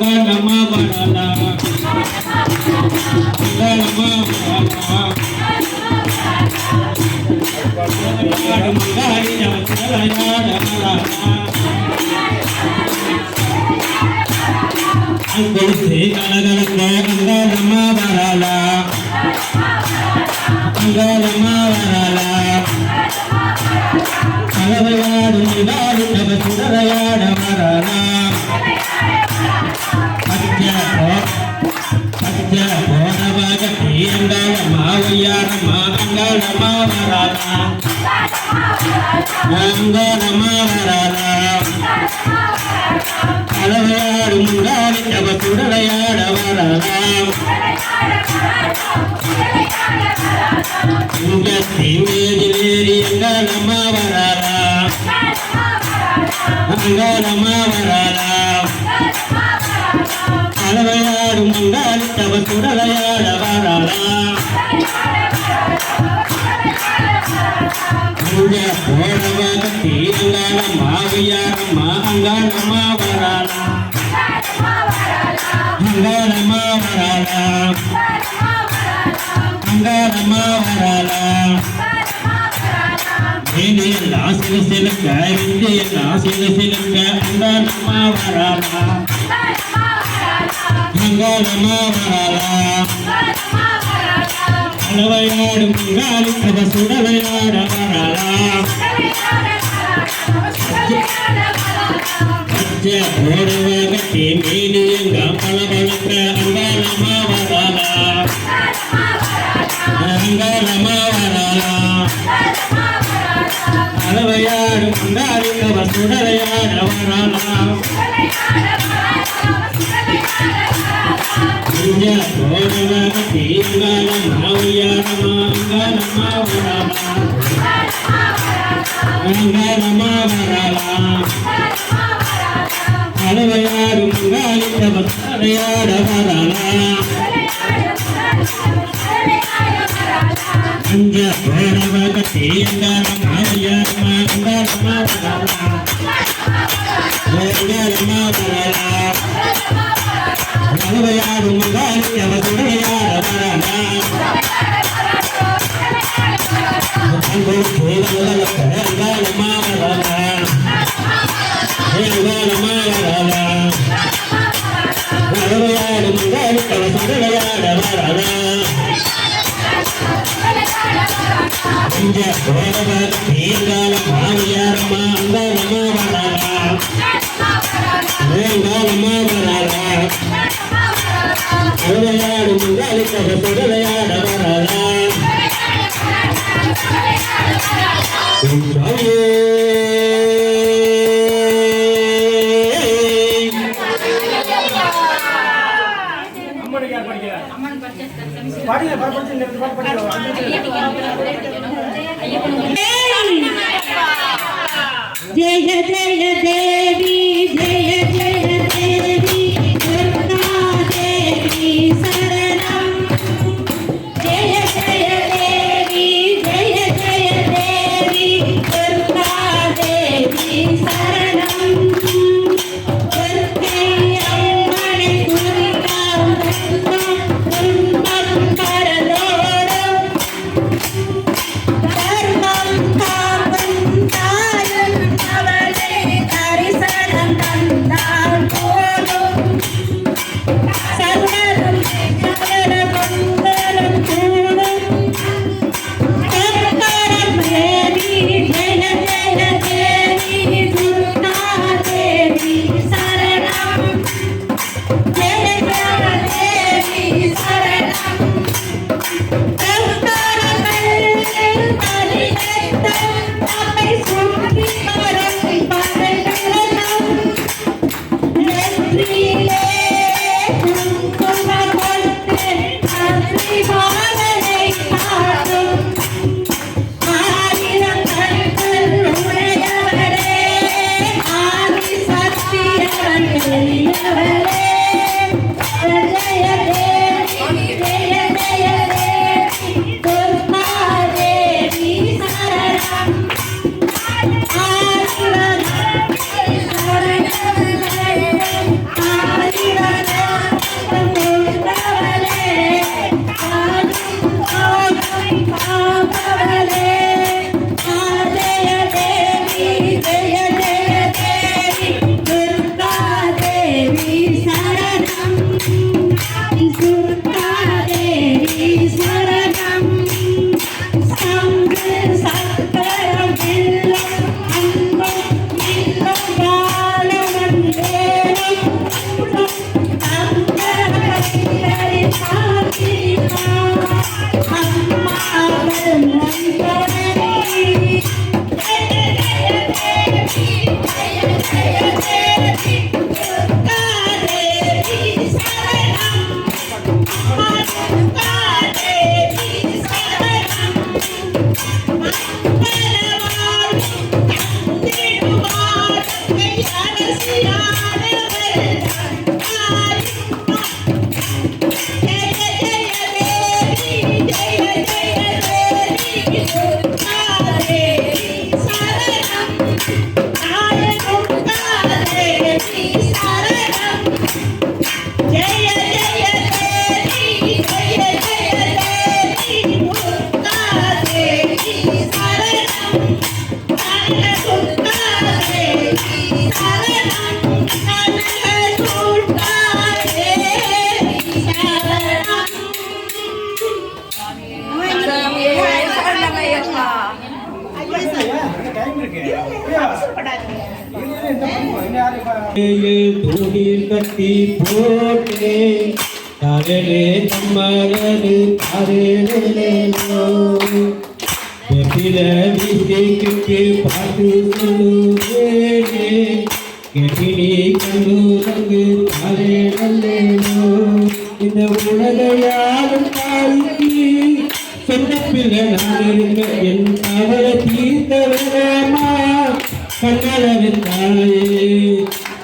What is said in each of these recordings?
அங்காளம்மா வரலா அங்காளம்மா வரலா மங்காளி நமச்சிவாய கொலுசு கலகலக்க அங்காளம்மா வரலா அங்காளம்மா வரலா கலவையாடு மங்காளி நமச்சிவாய வரலா போனவகத்தி அங்காளம்மா ஒய்யாரம்மா அங்காளம்மா வரலா அங்காளம்மா வரலா கலவையாடு மங்காளி நமச்சிவாய வரலா மேரி அங்காளம்மா வரலா அங்காளம்மா வரலா கலவையாடு மங்காளி நமச்சிவாய வரலா போனவகத்தி அங்காளம்மா ஒய்யாரம்மா அங்காளம்மா வரலா அங்காளம்மா வரலா அங்காளம்மா வரலா எல்லாம் சில சிலுக்க எல்லாம் சில சிலுக்க அங்காளம்மா வரலா அங்காளம்மா வரலா கலவையாடு மங்காளி நமச்சிவாய வரலா போனவகத்தி மீனு எங்க பலபலக்க அங்காளம்மா வரலா அங்காளம்மா வரலா கலவையாடு மங்காளி நமச்சிவாய வரலா போனவகத்தி அங்காளம்மா ஒய்யாரம்மா அங்காளம்மா வரலா அங்காளம்மா வரலா கலவையாடு மங்காளி நமச்சிவாய வரலா போனவகத்தி அங்காளம்மா ஒய்யாரம்மா அங்காளம்மா வரலா அங்காளம்மா வரலா கலவையாடு மங்காளி நமச்சிவாய வரலா அங்காளம்மா வரலா அங்காளம்மா வரலா கலவையாடு மங்காளி நமச்சிவாய வரலா போனவகத்தி அங்காளம்மா ஒய்யாரம்மா அங்காளம்மா வரலா அங்காளம்மா வரலா கலவையாடு மங்காளி நமச்சிவாய வரலா जय जय देवी जय जय देवी दुर्गा देवी शरणम जय जय देवी जय जय देवी दुर्गा देवी शरणम दुर्गे अम्मने दुर्गा कुंभम करदोड़ धर्मम कापंताय அவளே தரிசனம் தந்தாள் தூணில் கட்டி போட்டே தாரே தம்மரது தாரேனோ எதிர வீட்டுக்கு பாட்டு சொல்லுவேனே கெட்டினி கண்ணு தங்கு தாரே நல்லேனோ இந்த உலகையாலும் தாய்க்கு சொந்த பிள்ளை நான் இருந்த என் தவற தீர்த்த வேமா கண்ணளவின் தாயே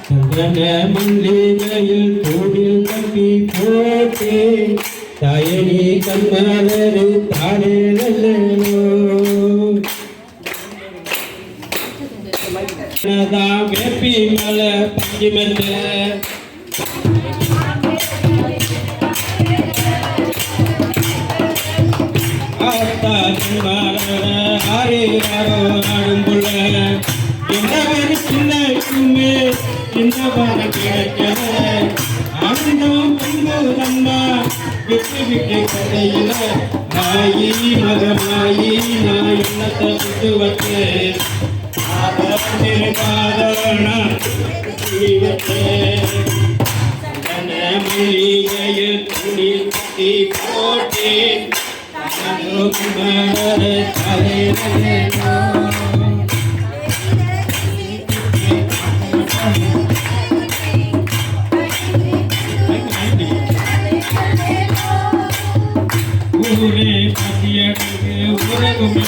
சந்திரன மல்லிகையில் தூணில் கட்டி போட்டே தாயனி கண்மலரு தானே நல்லோ வேப்பி மலை பஞ்சுமென்ற ஆடும்புள்ள என்னவன் சின்னக்குமே என்னவன கிடைக்கல ஆனந்தம் பொங்குதம்மா விட்டு விட்டு கதையில மாயி மகமாயி நான் என்னத்தை விட்டு வச்சேன் மல்லிகையில் துணி கட்டி போட்டேன் ஊரே பசியடங்கு உலகம்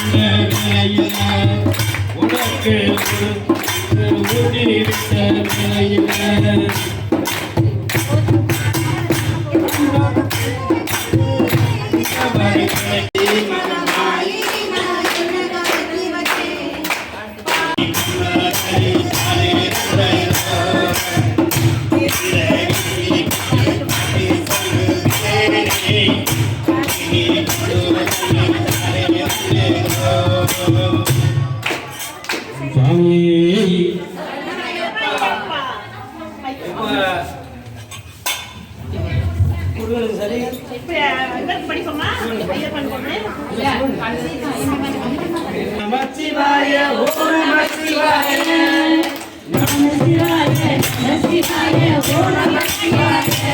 உனக்கு ஊட்டிவிட்ட நிலையில நமச்சிவாய ஓம் நமச்சிவாய நமச்சிவாய நமச்சிவாய ஓம் நமச்சிவாய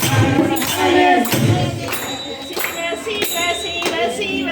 நமச்சிவாய சிவ சிவ சிவ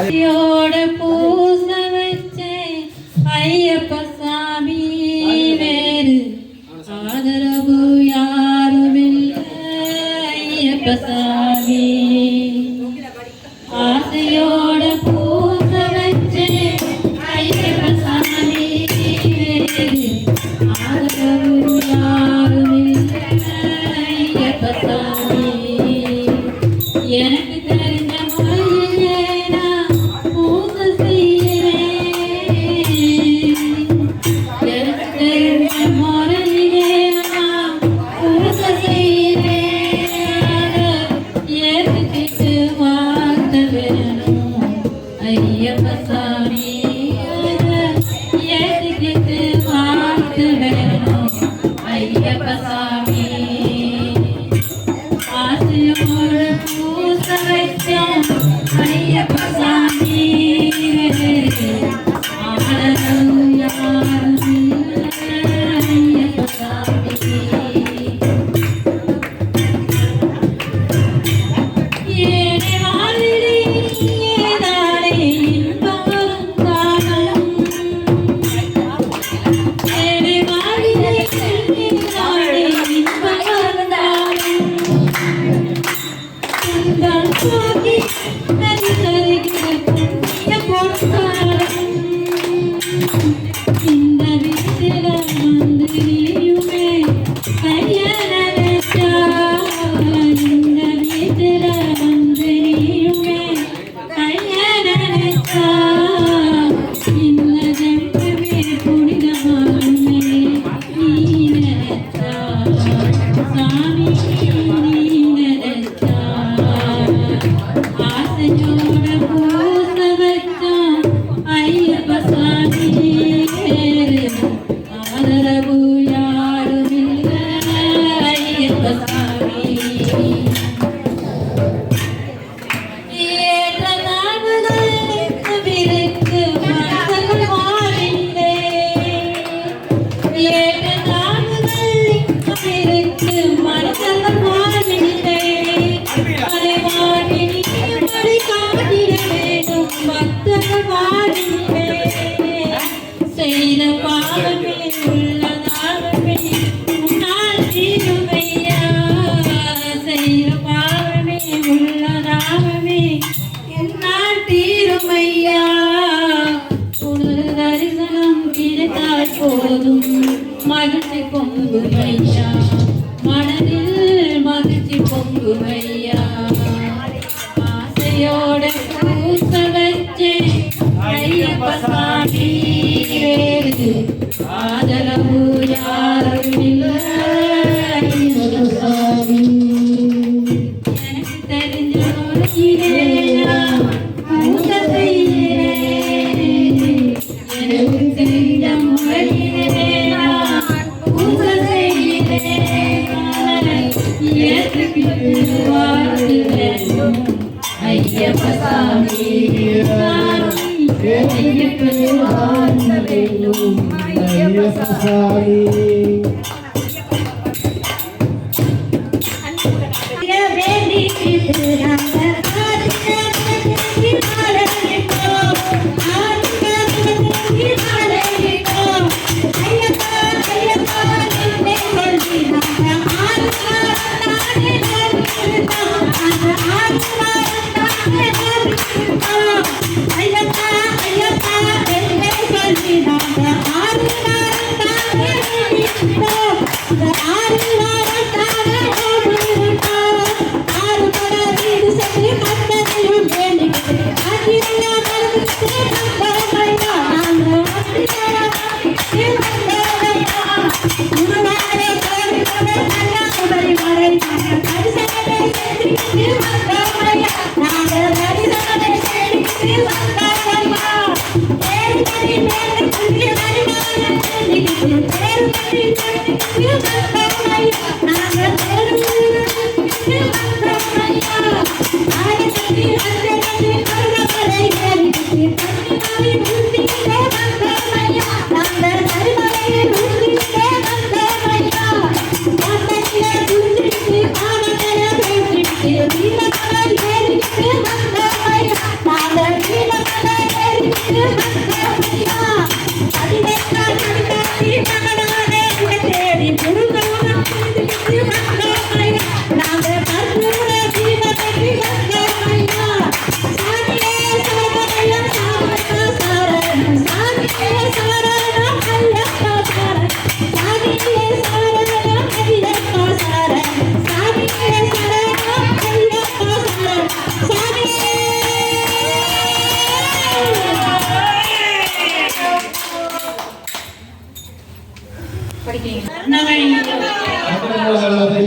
ஐயோட பூச வச்சே ஐயப்ப சாமி வேறு ஆதரவு யாருமில்லை ஐயப்ப சாமி ஆசையோட பூச வச்சே ஐயப்ப சாமி வேறு ஆதரவு யாருமில்லை ஐயப்ப சாமி எனக்கு தெரிஞ்ச முறையிலே நான் பூச செய்கிறேன் எனக்கு தெரிஞ்ச முறையிலே நான் பூச செய்கிறேன் ஏற்றுக்கிட்டு வாழ்த்த வேணும் ஐயப்ப சாமி ஏற்றுக்கிட்டு வாழ்த்த வேணும் ஐயப்ப சாமி ஆசையோட பூச வைக்கும் ஐயப்ப சாமி ஆதரவு யாருமில்லை ஐயப்ப சாமி ஏனே வாழிலே ஏதானே இன்பம் வரும் காலம் ஏனே வாழிலே ஏதானே இன்பம் வரும் காலம் உங்கள் போக்கி நரிசருகிறது பொற்காலம் இந்த வீட்டில வந்து நீயுமே கையனச்சா இந்த வீட்டில வந்து நீயுமே கையனச்சா இந்த ஜென்மமே புனிதமாகுமே நீ நினைச்சா சாமி நீ நினைச்சா ஆசையோட பூச வச்சோம் ஐயப்ப சாமி ஆதரவு யாருமில்லை ஐயப்ப சாமி ஏற்ற நாடுகளுக்கு விருக்கு மனசல் மாறிலே ஏற்ற நாடுகளுக்கு விருக்கு மனசல் மாறிலே அதை மாறி நீ காட்டிட வேண்டும் பக்தர்கள் மாறிலே செய்த பாவமே உள்ளதாகவே உன்னால் தீருமையா செய்த பாவமே உள்ளதாகவே என்னால் தீருமையா உனது தரிசனம் கிடைத்தால் போதும் மகிழ்ச்சி பொங்குமையா மனதில் மகிழ்ச்சி பொங்குமையா ஆசையோட பூச வச்சே ஐயப்ப சாமி வேறு ஆதரவு யாருமில்லை ஐயப்ப சாமி எனக்கு தெரிஞ்ச முறையிலே நான் பூச செய்கிறேன் எனக்கு தெரிஞ்ச முறையிலே நான் பூச செய்கிறேன் ஏற்றுக்கிட்டு வாழ்த்து வேண்டும் ஐயப்ப சாமி ஐயப்ப வாழ்த்த வேண்டும் ஐயப்ப சாமி ஆறு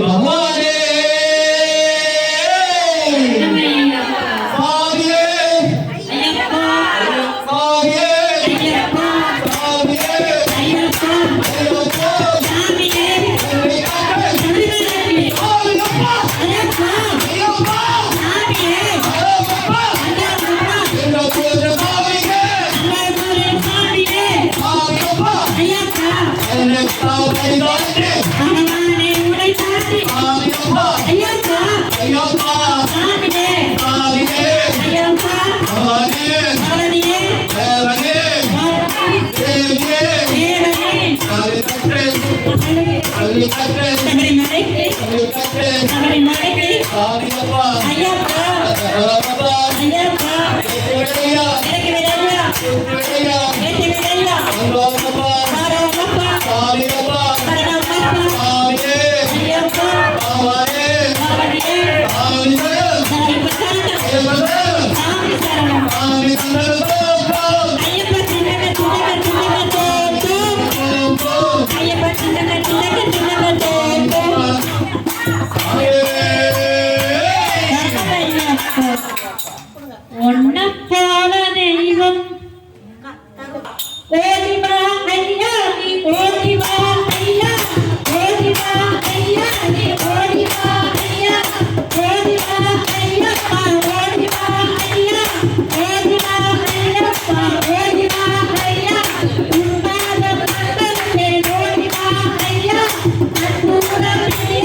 பகவானே சாமியே சாமியே சாமியே ஐயப்பா சாமியே ஐயப்பா ஐயப்பா ஐயப்பா சாமியே ஐயப்பா ஐயப்பா சாமியே சாமியே ஐயப்பா ஐயப்பா பகவானே உடை சாத்தி ஐயப்பா ஐயப்பா ஐயப்பா சாமியே சாமியே ஐயப்பா பகவானே பகவானே தேவனே தேவியே தேவனே சாரிதற்றே அல்லிதற்றே சபரிமலைக்கு அல்லிதற்றே சபரிமலைக்கு சாமியப்பா ஐயப்பா ஐயப்பா ஐயப்பா தேவனையா தேவனையா தேவனையா தேவனையா அல்லாஹ்ப்பா அல்லாஹ்ப்பா சாமியப்பா சாமியப்பா சாமியே ஐயப்பா பகவானே பகவானே சாமியே சாரிபதா சாமி சரணம் சாமி சரணம் ஐயப்பா சின்னக ஐயப்பா சின்னக ஒன்ன போல தெய்வம் ஓடிவா ஐயா நீ ஓடிவா ஐயா ஓடிவா ஐயா நீ ஓடிவா ஐயா ஓடிவா ஐயப்பா ஓடிவா ஐயா ஓடிவா ஐயப்பா ஓடிவா ஐயா உன்பாத பக்கமே ஓடிவா ஐயா அன்புடனே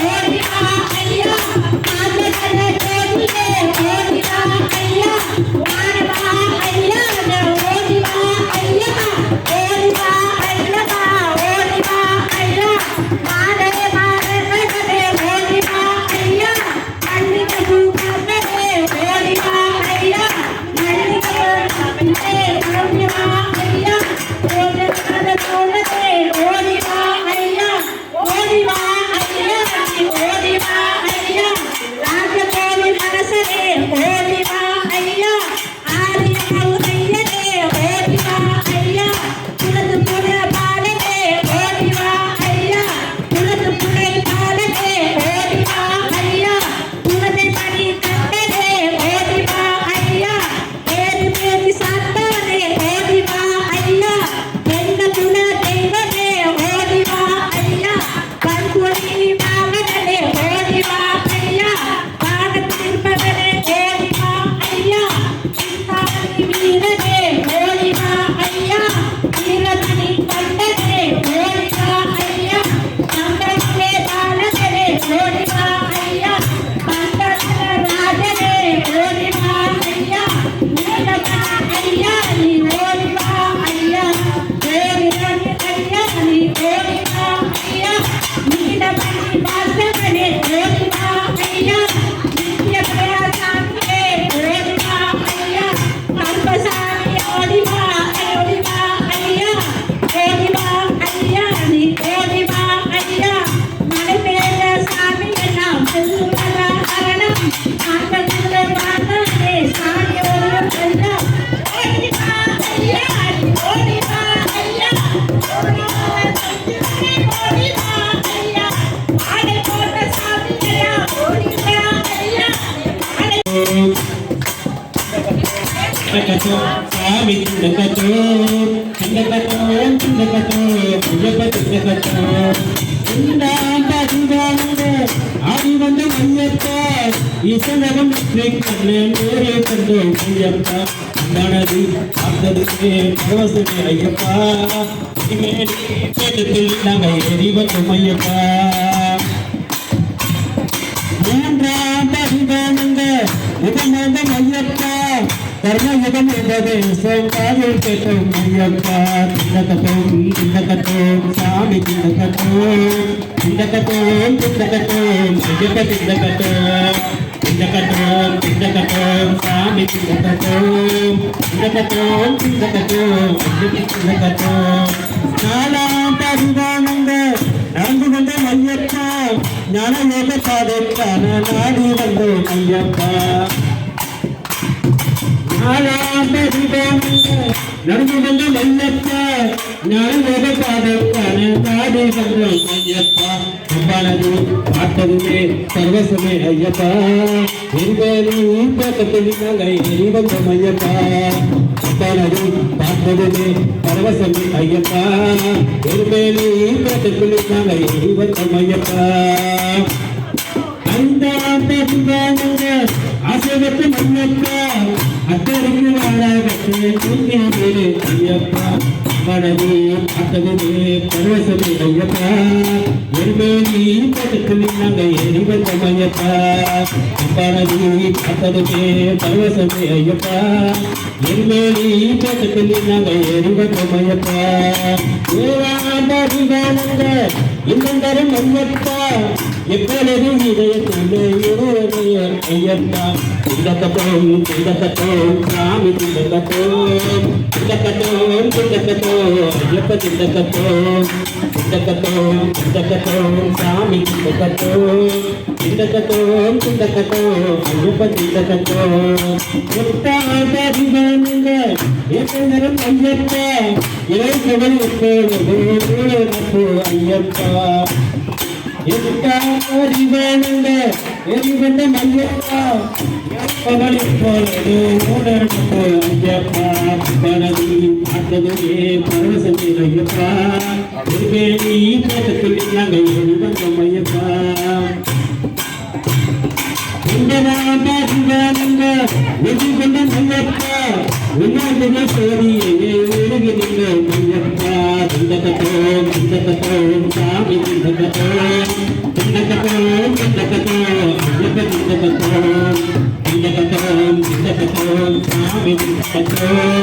ஓடிவா ஐயா ஆதரவே ஓடிவா ஐயா திண்டக்கத்தோ சாமி திண்டக்கத்தோ திண்டக்கத்தோ திண்டக்கத்தோ ஐயப்ப திண்டக்கத்தோ ஆடி வந்த மையப்பா இசைவகம் கண்ணே நேரே கண்டோம் ஐயப்பா மனது பார்த்ததுக்கு பரவசமே ஐயப்பா கேட்டத்தில் நாங்கள் எரி வந்தோம் ஐயப்பா மூன்றாம் பரிதானங்க உடனே ஐயப்பா கர்மயுகம் என்பதை சொல்லாமல் கேட்டோம் ஐயப்பா திண்டக்கத்தோம் சாமி திண்டக்கத்தோம் ஐயப்ப திண்டக்கத்தோம் சாமி திண்டக்கத்தோம் நாலாம் பரிதானங்க நடந்து வந்த ஐயப்பா ஞான யோக பாதைக்கான நாடி வந்தோம் ஐயப்பா நடந்து வந்த ஐயப்பா ஞான யோக பாதைக்கான நாடி வந்தோம் ஐயப்பா அம்பானது பார்த்ததுமே சர்வசமே ஐயப்பா எரிவேலும் பக்கத்தில் நாங்கள் எரி வந்தோம் ஐயப்பா அம்பானது பார்த்ததுமே பரவசமே ஐயப்பா எரிவேலும் பக்கத்தில் நாங்கள் எரி வந்தோம் ஐயப்பா ஐந்தாம் ஆசைவத்து ஐயப்பா அத்தருக்கு வாழாகத்தே தூங்கினே ஐயப்பா மனது பார்த்ததுமே பரவசமே ஐயப்பா எரிமேலி பக்கத்தில் நாங்கள் எரி வந்தோம் ஐயப்பா மனது பார்த்ததுமே பரவசமே ஐயப்பா எரிமேலி பக்கத்தில் நாங்கள் எரி வந்தோம் ஐயப்பா இன்னொந்தரும் ஐயப்பா எப்பொழுது இதயத்திலே ஐயப்பா திண்டக்கத்தோம் சாமி திண்டக்கத்தோம் ஐயப்ப திண்டக்கத்தோம் சாமி திண்டக்கத்தோம் ஐயப்ப திண்டக்கத்தோம் எப்பொழுதும் ஐயப்பா இறைவன் எப்பொழுது ஐயப்பா எரிவந்த ஐயப்பா பகல் இப்பொழுது ஐயப்பா பனதி பார்த்ததுமே பரவசமே ஐயப்பா எரிவேலி பக்கத்தில் நாங்கள் எரிவந்தோம் ஐயப்பா உன்னதன சோதியே உலகினில் ஐயப்பா திண்டக்கத்தோம் சாமி திண்டக்கத்தோம் ஐயப்ப திண்டக்கத்தோம் சாமி திண்டக்கத்தோம்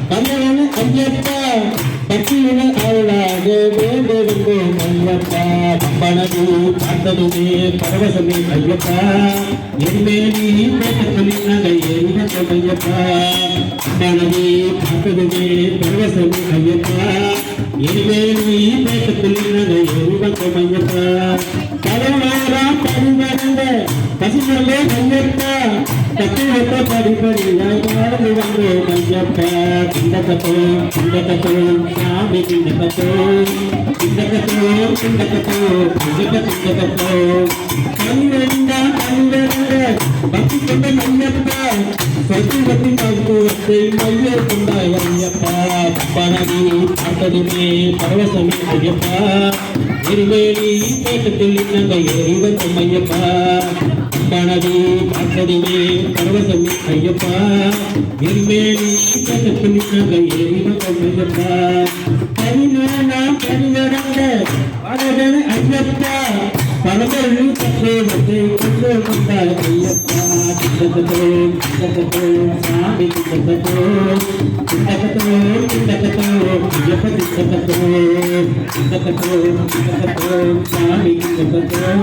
கண்ணன ஐயப்பா பட்டியல அருளாக வேண்டுகின்றோம் ஐயப்பா பம்பனது பார்த்ததுமே பரவசமே ஐயப்பா எரிமேலி பேட்டத்தில் நாங்கள் எரிவந்தோம் ஐயப்பா பம்பனது பார்த்ததுமே பரவசமே ஐயப்பா எரிமேலி பேட்டத்தில் நாங்கள் எரிவந்தோம் ஐயப்பா பரவாராம் பரிவரந்த பசுமல்லே ஐயப்பா தட்டி வைத்த படிப்படியாய் வாழ்ந்து வந்தோம் ஐயப்பா திண்டக்கத்தோம் சாமி திண்டக்கத்தோம் ஐயப்ப திண்டக்கத்தோம் கல்வெண்ட பக்தி கொண்ட ஐயப்பா சத்துவத்தின் மருத்துவத்தை மைய கொண்ட ஐயப்பா பனதி பார்த்ததுமே பரவசமே ஐயப்பா எரிவேலி பேட்டத்தில் நாங்கள் எரிவந்தோம் ஐயப்பா பனதி பார்த்ததுமே பரவசமே ஐயப்பா எரிவேலி பேட்டத்தில் நாங்கள் எரிவந்தோம் ஐயப்பா பரிவரந்த பரவன ஐயப்பா பரவல் சத்தியத்தை கொண்டு கொண்ட ஐயப்பா திண்டக்கத்தோம் சாமி திண்டக்கத்தோம் ஐயப்ப திண்டக்கத்தோம் சாமி திண்டக்கத்தோம்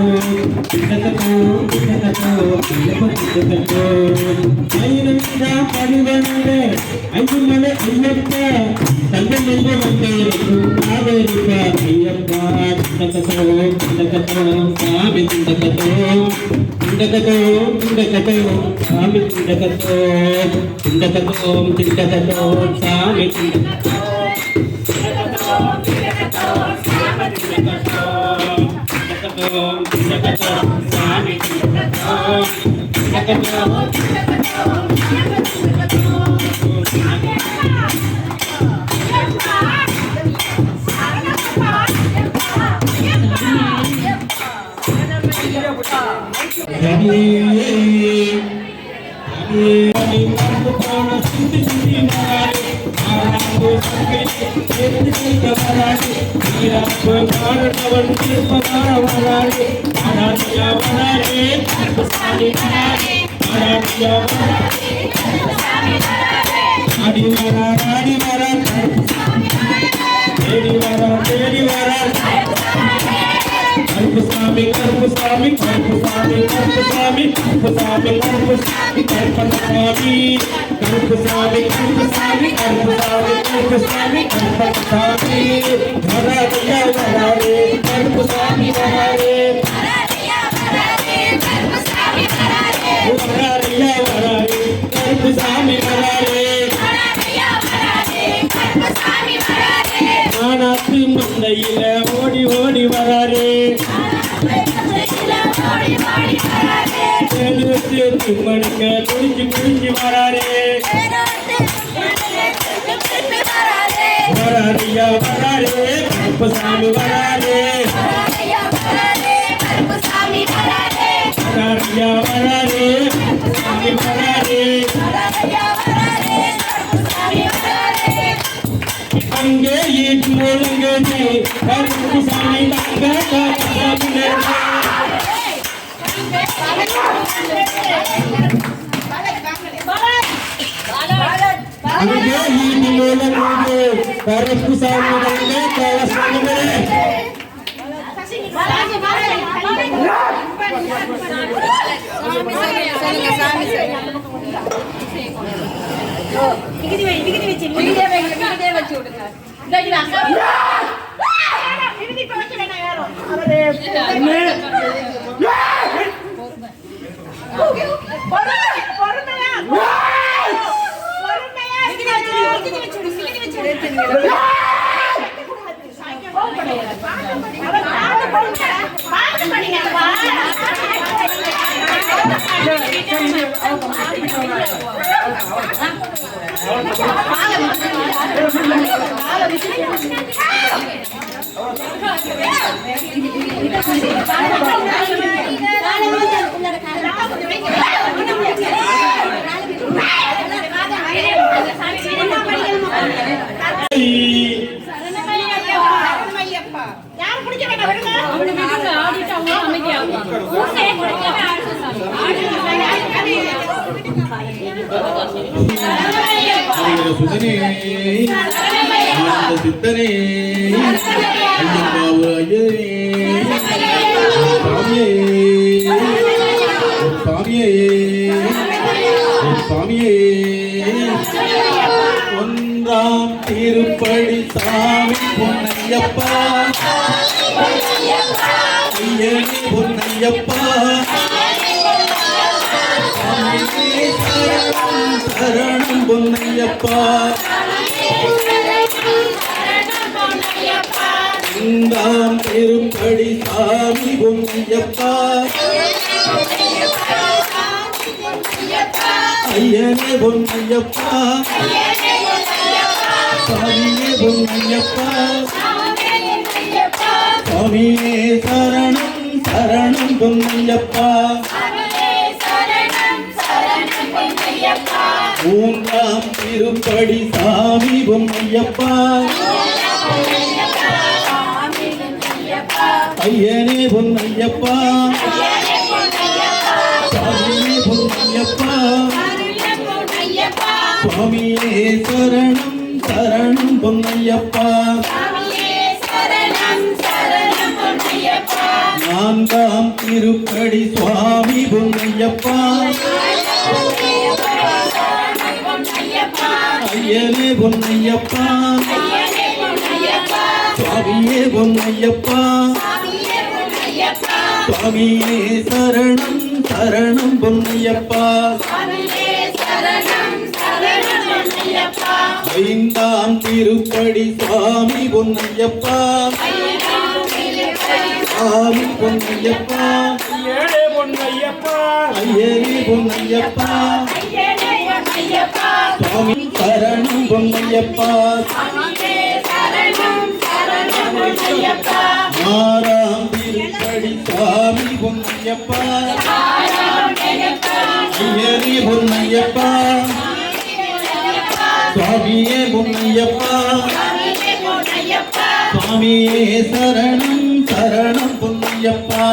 ஐயப்ப திண்டக்கத்தோம் ஐயனந்தா பரிவரந்த ஐயமலை ஐயப்பா தங்கள் நெஞ்ச வந்தேருக்கும் ஆவேரிப்பா ஐயப்பா திண்டக்கத்தோம் சாமி திண்டக்கத்தோம் சாமி திண்டக்கத்தோம் சாமி திண்டக்கத்தோம் திண்டகத்தோம் திண்டகத்தோம் சாமி திண்டகத்தோம் திண்டகத்தோம் Karbusami, Karbusami, Karbusami, Karbusami, Karbusami, Karbusami, Karbusami, Karbusami, Karbusami, Karbusami, Karbusami, Karbusami, Varariya, Varare, Karbusami, Varare, Varariya, Varare, Karbusami, Varare, Varariya, Varare, Karbusami, Varare, Varariya, Varare, Karbusami, Varare, Manathu Mandayila, Odi, Odi, Varare. மணிக்க துணிஞ்சு துணிஞ்சு வராரே வராரியா வராரே கருப்பசாமி வராரே வராரியா வராரே கருப்பசாமி வராரே அங்கே ஈட்டு மூலங்கே கருப்பசாமி கருப்பு சாமி சுதனே சித்தனே சாமியே ஒன்றாம் திருப்படி சாமி பொன்னையப்பா பொன்னையப்பா சரணம் பொன்னையப்பா ஒன்றாம் திருப்படி சாமி பொன்னையப்பா ஐயனே பொன்னையப்பா சாமியே பொன்னையப்பா சாமியே சரணம் சரணம் பொன்னையப்பா மூன்றாம் திருப்படி சாமி பொன்னையப்பா ஐயனே பொன்னையப்பா சாமியே பொன்னையப்பா சுவாமியே சரணம் சரணம் பொன்னையப்பா நான்காம் திருப்படி சுவாமி பொன்னையப்பா ஐயனே பொன்னையப்பா சுவாமியே பொன்னையப்பா சுவாமியே சரணம் சரணம் பொன்னையப்பா ஐந்தாம் திருப்படி சுவாமி பொன்னையப்பா சுவாமி பொன்னையப்பா ஐயனே பொன்னையப்பா ஐயனே பொன்னையப்பா ஐயனே பொன்னையப்பா சுவாமி சரணம் பொன்னையப்பா சுவாமியே சரணம் சரணம் பொன்னையப்பா ஆறாம் திருப்படி சுவாமி பொன்னையப்பா ஐயனே பொன்னையப்பா சுவாமியே பொன்னையப்பா சுவாமியே சரணம் சரணம் பொன்னையப்பா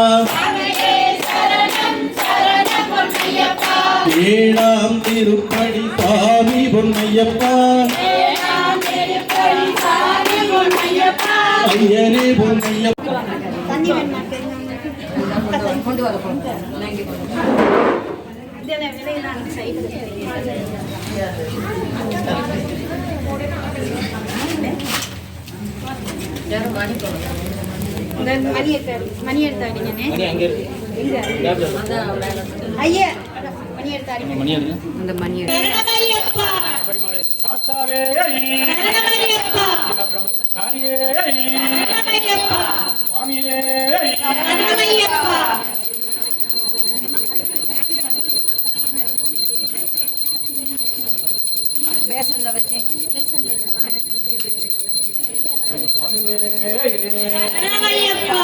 ஏழாம் திருப்படி சுவாமி பொன்னையப்பா ஐயனே பொன்னையப்பா மணி எடுத்தாடிங்கண்ணே ஐயா மணி எடுத்தாடிங்க அந்த மணி எடுத்தாடியப்பா சாத்தாவே சரணமையப்பா சாரியே சரணமையப்பா சுவாமியே சரணமையப்பா பேசன்ல வச்சே சரணமையப்பா சரணமையப்பா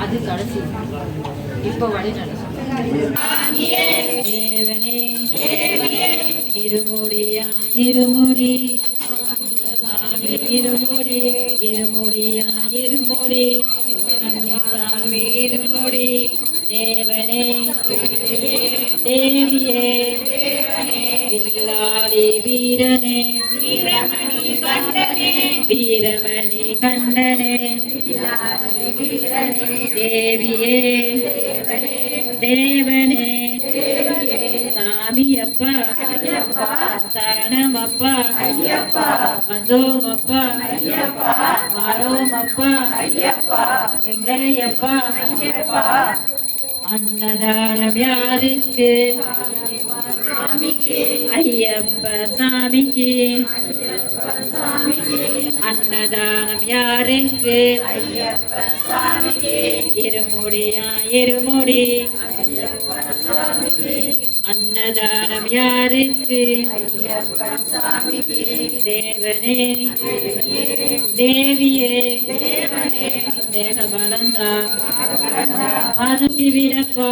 அது கடைசி இப்ப வழி தேவனே இருமுடியா இருமுடி சாமி இருமுடி இருமுடியா இருமுடி சாமி இருமுடி தேவனே தேவியே வில்லாடி வீரனே வீரமணி கண்டனே தேவியே தேவனே சாமியப்பா சரணமப்பா வந்தோமப்பா மாரோமப்பா எங்களையப்பா அன்னதானம் யாருக்கு ஐயப்ப சாமிக்கு அன்னதானம் யாருக்கு இருமுடியா இருமுடி அன்னதானம் யாருக்கு தேவனே தேவியே தேகபலந்தா அனுப்பி விடப்பா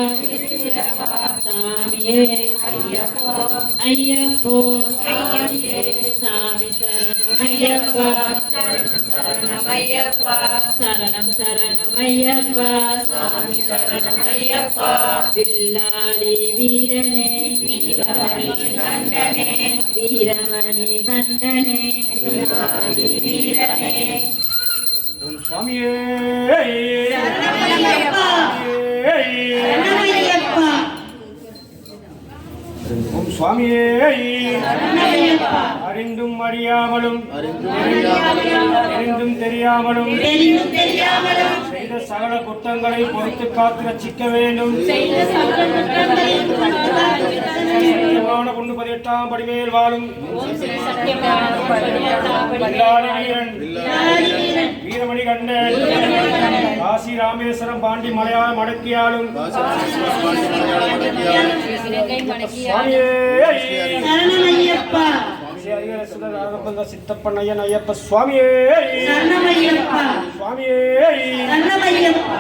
சாமியே ஐயப்போ சாமி சரணம் ஐயப்பா சரணம் சரணம் ஐயப்பா வில்லாடி வீரனே வீரமணி கண்டனே ஓம் சுவாமியே ஓம் சுவாமியே அறிந்தும் அறியாமலும் தெரிந்தும் தெரியாமலும் செய்த சகல குற்றங்களை பொறுத்து காத்து ரட்சிக்க வேண்டும். 18 படிமேல் வாழும் வீரமணி கண்டன் காசி ராமேஸ்வரம் பாண்டி மலையாளம் அடக்கியாலும் சுவாமியே சரணமையப்பா சித்தப்பண்ணையன் ஐயப்ப சுவாமியே சரணமையப்பா சுவாமியே சரணமையப்பா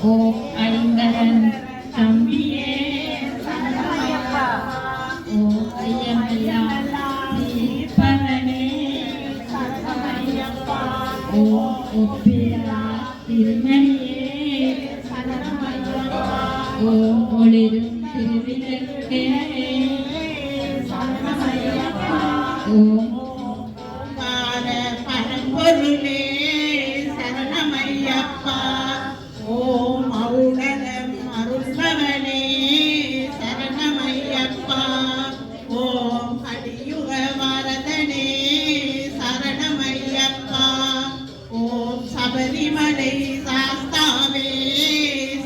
ஓம் ஐங்கரன் தம்பியே ஒளிரும் திருவிளக்கே ஓம் பரம்பொருளே சரணமையப்பா. ஓம் அருளனம் அருள்பவனே சரணமையப்பா. ஓம் கலியுக வரதனே சரணமையப்பா. ஓம் சபரிமலை சாஸ்தாவே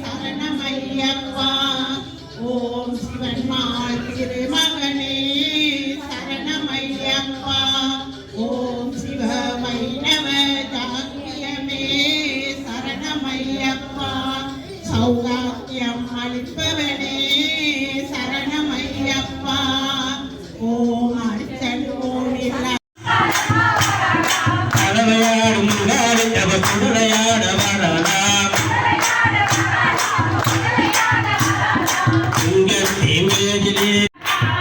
சரணமையப்பா. ஓம் சிவன்மாள் திருமகனே சரணமையப்பா. ஓம் சிவ வைணவ ஜாக்கியமே சரணமையப்பா. சௌகாக்கியம் அளிப்பவனே சரணமையப்பா. ஓம் அர்ச்சன் கோவில பறவையாடும் முன்னாடி அவ குதிரையாட வரலாம் இங்க தீமையிலே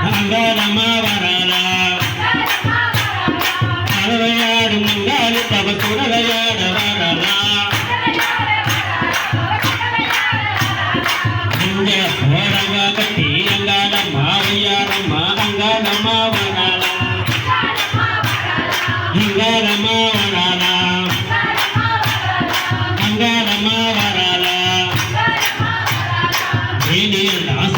அங்காளமா வரலாம் பறவையாடும் முன்னாடி அவ குதிரையாட வரலாம் இங்க போறவ கட்டி அங்காளம்மா வையாரம்மா அங்காளம்மா வரலாம் அங்காளம்மா வரலாம் அங்காளம்மா வரலாம் வேணியல் தாச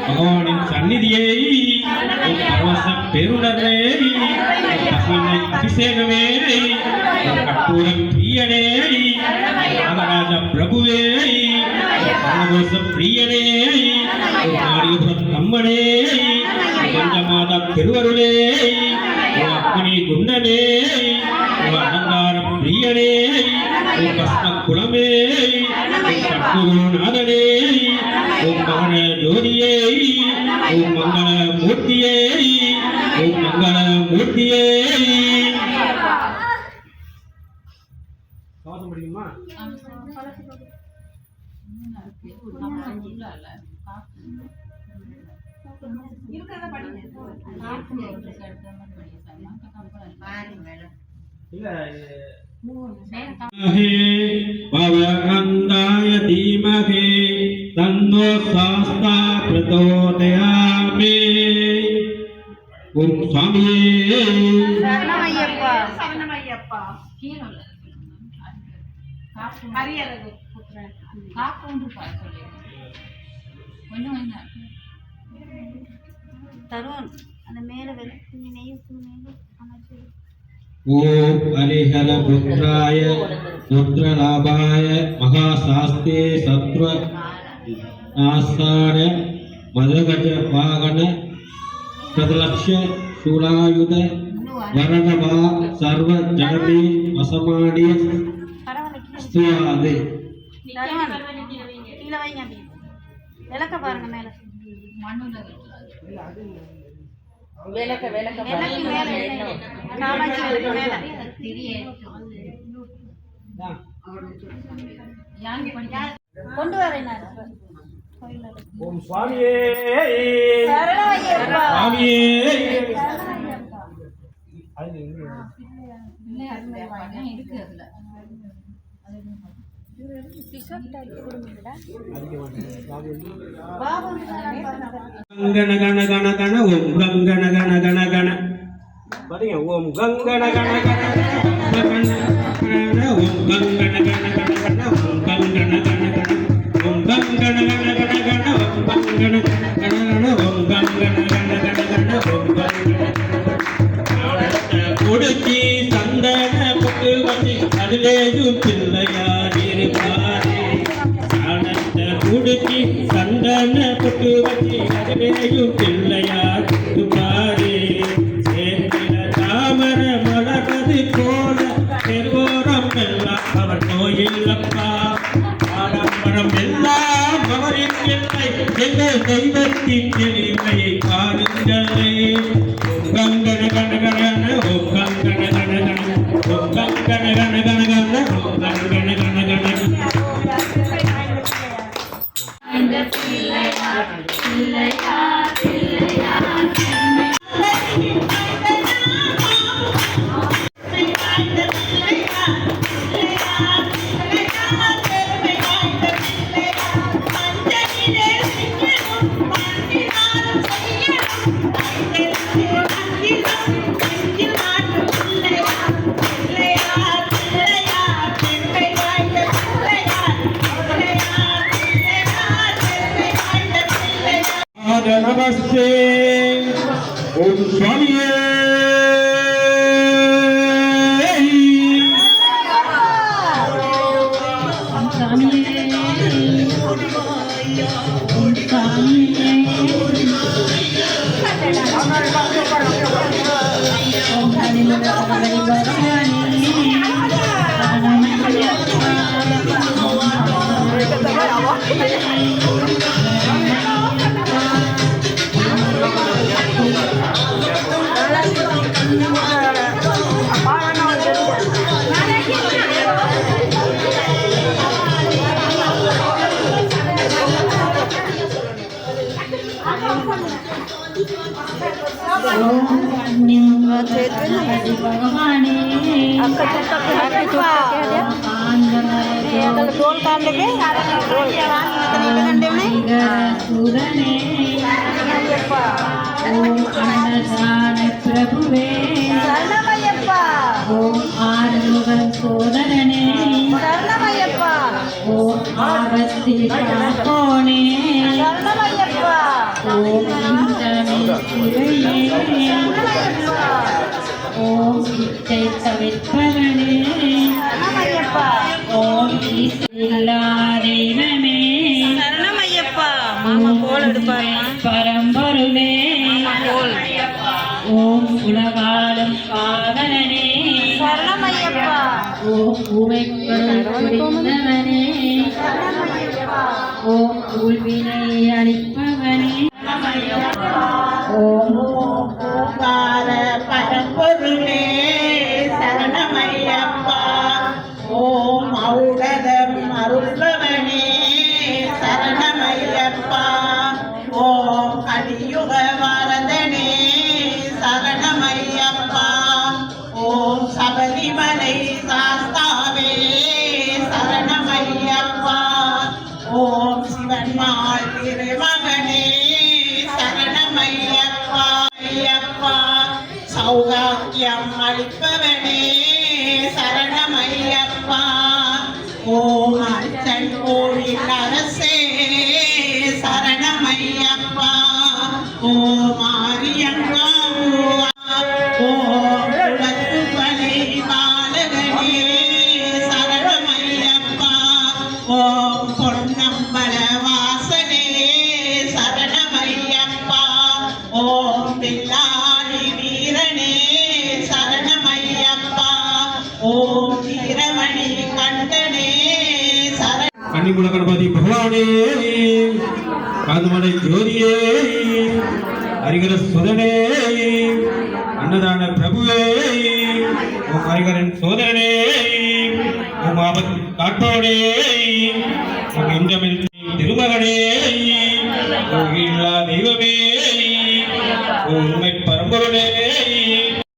பகவானின் சந்நிதியை பரவச பெருணர்வே அபிஷேகமே கற்பூரம் பிரியனே நாகராஜ பிரபுவே பரமகோச பிரியனே மாரிபுரம் கம்மனே பஞ்சமாத திருவருளே அக்னி குண்டனே அலங்கார பிரியனே பஸ்ம குலமே கற்பூரநாதனே ஓம் மகன ஜோதியே ஓம் மங்கள மூர்த்தியே ஓம் மங்கள மூர்த்தியே கவசம் படிக்கணுமா? இல்ல பவகந்தாய தீமஹே தன்னோ சாஸ்தா பிரச்சோதயாமி. ஓம் சுவாமியே சரணமையப்பா. சரணமையப்பா. ஹரியரகு புத்திரன். தருண் அந்த மேல வெளுத்து நெய்யும் மேல அமைச்சு ஓம் ஹரிஹர புத்ராய புத்திரலாபாய மகாசாஸ்தே சத்வ நாசாய மதகஜ வாகன பிரதலக்ஷ சூலாயுத வரணவா சர்வ ஜனமே வசமாடிய ஸ்துவாதே. கீழே வைங்க அப்படி விளக்க பாருங்க மேல விளக்கு மேல காமாட்சி விளக்கு மேல கொண்டு வரேன் நான் ஓம் சுவாமியே சரணமையப்பா. சுவாமியே பாபு கண கண கண கண ஓம் கண கண கண கண பாருங்க ஓம் கங்கண கண கண ஓம் கங்கண கண கண கண ஓம் கங்கண கண கண ஓம் கங்கண கண கண கண ஓம் கங்கண கண கண ஓம் கங்கண கண கண கண ஓம் கங்கண கொடுச்சி சந்தன பொட்டு வச்சி அதிலேயும் பிள்ளையார் இருப்பாரே சாணத்தை குடிச்சி சந்தன பொட்டு வச்சி அதிலேயும் பிள்ளையார் இருப்பாரே சேர்க்கிற தாமர மலர்வது போல பெருவோரம் எல்லாம் அவர் கோயிலப்பா ஆடம்பரம் எல்லாம் அவரின் இல்லை எங்கள் தெய்வத்தின் எளிமையை பாருங்களே கங்கண கணகண ஓம் கங்கண கணகண ஓம் கங்கண கணகண ஓம் கங்கண கணகண நமஸ்தே ஓம் சுவாமியே பிரபுவே ஓம் ஆறுமுகன் சோதரனே ஓம் ஆபத்தி காப்போனே ஓம் இந்திரனே ஓம் இச்சை தவிர்ப்பவனே ஓம் ஈஸ்வரா தெய்வமே பரம்பொருளே ஓம் உலகாலும் காவலனே ஓம் உமைப்பொருள்வனே ஓம் உள்வினை அளிப்பவனே ஓம் ஓங்கார பரம்பொருளே சரணமையப்பா ஓம் ஔடதம் அருள்பவனே சரணமையப்பா ஓம் கலியுக வரதனே சரணமையப்பா ஓம் சபரிமலை சாஸ்தாவே சரணமையப்பா ஓம் சிவன்மாள் திருமகனே சரணமையப்பா ஐயப்பா சௌகாக்கியம் அளிப்பவனே சரணமையப்பா ஓம் அர்ச்சன் கோவில் அரசே சரணமையப்பா ஓம் ஆரியங்கா ஓம் குலத்துப்பனை பாலகனே சரணமையப்பா ஓம் பொன்னம்பல வாசனே சரணமையப்பா ஓம் பில்லாரி வீரனே சரணமையப்பா ஓம் வீரமணி கண்டனே கன்னிமுல கணபதி பகவானே காதுமலை ஜோதியே ஹரிகர சுதனே அன்னதான பிரபுவே ஓம் ஹரிகரன் சோதரனே ஓம் ஆபத்து காப்பவனே ஓம் இந்திரமில் திருமகனே